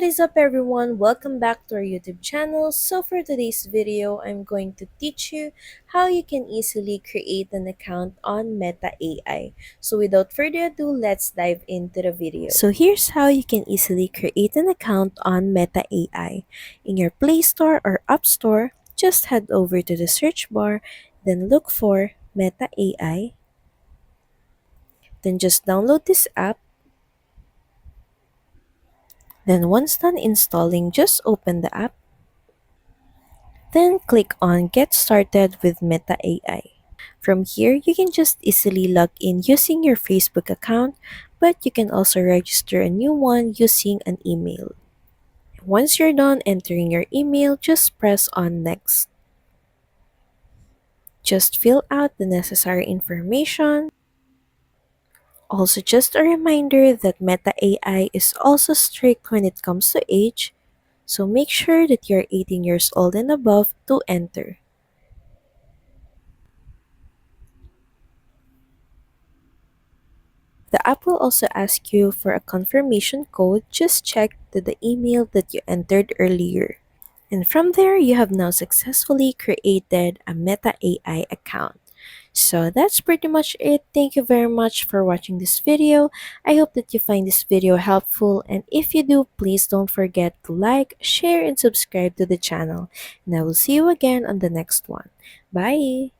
What is up everyone? Welcome back to our YouTube channel. So for today's video, I'm going to teach you how you can easily create an account on Meta AI. So without further ado, let's dive into the video. So here's how you can easily create an account on Meta AI. In your Play Store or App Store, just head over to the search bar, then look for Meta AI. Then just download this app. Then once done installing, just open the app. Then click on Get Started with Meta AI. From here, you can just easily log in using your Facebook account, but you can also register a new one using an email. Once you're done entering your email, just press on Next. Just fill out the necessary information. Also, just a reminder that Meta AI is also strict when it comes to age, so make sure that you're 18 years old and above to enter. The app will also ask you for a confirmation code. Just check the email that you entered earlier. And from there, you have now successfully created a Meta AI account. So that's pretty much it. Thank you very much for watching this video. I hope that you find this video helpful, and if you do, please don't forget to like, share, and subscribe to the channel. And I will see you again on the next one. Bye!